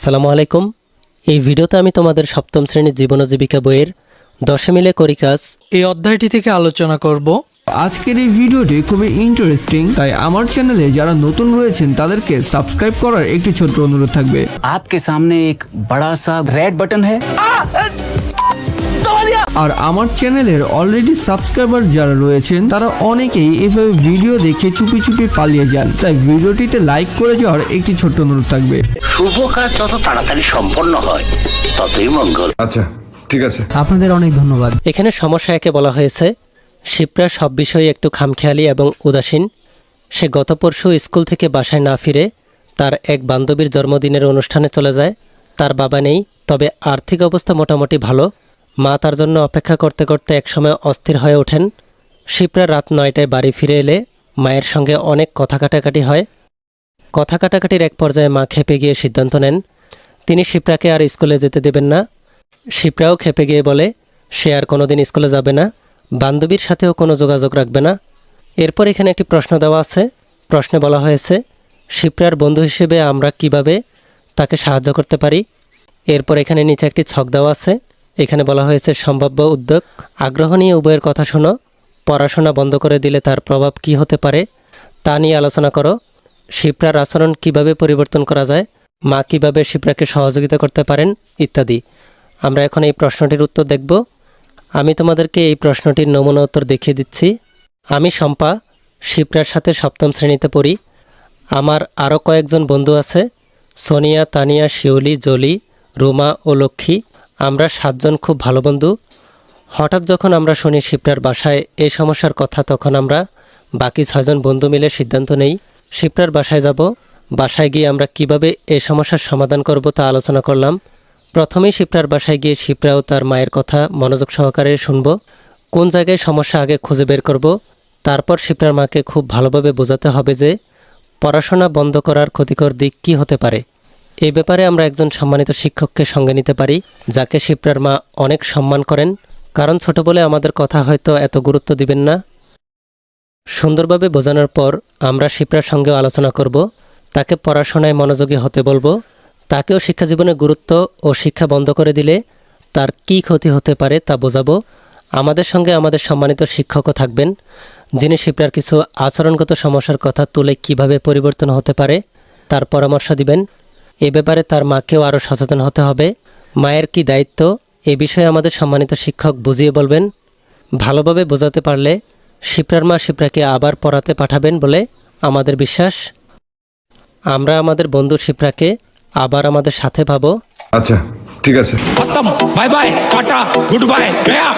আসসালামু আলাইকুম। এই ভিডিওতে আমি তোমাদের সপ্তম শ্রেণীর জীবন ও জীবিকা বইয়ের 10 মিলে করি কাজ এই অধ্যায়টি থেকে আলোচনা করব। আজকের এই ভিডিওটি খুবই ইন্টারেস্টিং, তাই আমার চ্যানেলে যারা নতুন রয়েছেন তাদেরকে সাবস্ক্রাইব করার একটি ছোট্ট অনুরোধ থাকবে। आपके सामने एक बड़ा सा रेड बटन है। আর আমার চ্যানেলের অলরেডি সাবস্ক্রাইবার যারা রয়েছেন তারা অনেকেই এভাবে ভিডিও দেখে চুপি চুপি পালিয়ে যান, তাই ভিডিওটিতে লাইক করে যাওয়ার একটি ছোট্ট অনুরোধ থাকবে। শুভ কাজ যত তাড়াতাড়ি সম্পন্ন হয় ততই মঙ্গল। আচ্ছা ঠিক আছে, আপনাদের অনেক ধন্যবাদ। এখানে সমস্যা একে বলা হয়েছে শিপ্রা সব বিষয়ে একটু খামখেয়ালি এবং উদাসীন। সে গত পরশু স্কুল থেকে বাসায় না ফিরে তার এক বান্ধবীর জন্মদিনের অনুষ্ঠানে চলে যায়। তার বাবা নেই, তবে আর্থিক অবস্থা মোটামুটি ভালো। মা তার জন্য অপেক্ষা করতে করতে একসময় অস্থির হয়ে ওঠেন। শিপ্রা রাত 9টায় বাড়ি ফিরে এলে মায়ের সঙ্গে অনেক কথা কাটাকাটি হয়। কথা কাটাকাটির এক পর্যায়ে মা খেপে গিয়ে সিদ্ধান্ত নেন তিনি শিপ্রাকে আর স্কুলে যেতে দেবেন না। শিপ্রাও খেপে গিয়ে বলে সে আর কোনোদিন স্কুলে যাবে না, বান্ধবীর সাথেও কোনো যোগাযোগ রাখবে না। এরপর এখানে একটি প্রশ্ন দেওয়া আছে। প্রশ্নে বলা হয়েছে শিপ্রার বন্ধু হিসেবে আমরা কিভাবে তাকে সাহায্য করতে পারি। এরপর এখানে নিচে একটি ছক দেওয়া আছে। এখানে বলা হয়েছে সম্ভাব্য উদ্যোগ। আগ্রহ নিয়ে উভয়ের কথা শোনো। পড়াশোনা বন্ধ করে দিলে তার প্রভাব কি হতে পারে তা নিয়ে আলোচনা করো। শিপ্রার আচরণ কিভাবে পরিবর্তন করা যায়, মা কিভাবে শিপ্রাকে সহযোগিতা করতে পারেন ইত্যাদি। আমরা এখন এই প্রশ্নটির উত্তর দেখব। আমি তোমাদেরকে এই প্রশ্নটির নমুনা উত্তর দেখিয়ে দিচ্ছি। আমি শম্পা, শিপ্রার সাথে সপ্তম শ্রেণীতে পড়ি। আমার আরও কয়েকজন বন্ধু আছে, সোনিয়া, তানিয়া, শিউলি, জলি, রুমা ও লক্ষ্মী। আমরা 7 জন খুব ভালো বন্ধু। হঠাৎ যখন আমরা শুনি শিপ্রার বাসায় এই সমস্যার কথা, তখন আমরা বাকি 6 জন বন্ধু মিলে সিদ্ধান্ত নেই শিপ্রার বাসায় যাব। বাসায় গিয়ে আমরা কিভাবে এই সমস্যার সমাধান করব তা আলোচনা করলাম। প্রথমেই শিপ্রার বাসায় গিয়ে শিপ্রা ও তার মায়ের কথা মনোযোগ সহকারে শুনব। কোন জায়গায় সমস্যা আগে খুঁজে বের করব। তারপর শিপ্রার মাকে খুব ভালোভাবে বোঝাতে হবে যে পড়াশোনা বন্ধ করার ক্ষতিকর দিক কী হতে পারে। এই ব্যাপারে আমরা একজন সম্মানিত শিক্ষককে সঙ্গে নিতে পারি, যাকে শিপ্রার মা অনেক সম্মান করেন। কারণ ছোট বলে আমাদের কথা হয়তো এত গুরুত্ব দিবেন না। সুন্দরভাবে বোঝানোর পর আমরা শিপ্রার সঙ্গেও আলোচনা করব। তাকে পড়াশোনায় মনোযোগী হতে বলবো। তাকেও শিক্ষাজীবনে গুরুত্ব ও শিক্ষা বন্ধ করে দিলে তার কী ক্ষতি হতে পারে তা বোঝাবো। আমাদের সঙ্গে আমাদের সম্মানিত শিক্ষকও থাকবেন, যিনি শিপ্রার কিছু আচরণগত সমস্যার কথা তুলে কিভাবে পরিবর্তন হতে পারে তার পরামর্শ দিবেন। এ ব্যাপারে তার মাকেও আরও সচেতন হতে হবে। মায়ের কি দায়িত্ব এ বিষয়ে আমাদের সম্মানিত শিক্ষক বুঝিয়ে বলবেন। ভালোভাবে বোঝাতে পারলে শিপ্রার মা শিপ্রাকে আবার পড়াতে পাঠাবেন বলে আমাদের বিশ্বাস। আমরা আমাদের বন্ধু শিপ্রাকে আবার আমাদের সাথে পাবো। আচ্ছা ঠিক আছে। खत्म, बाय बाय, टाटा, गुड बाय, गया।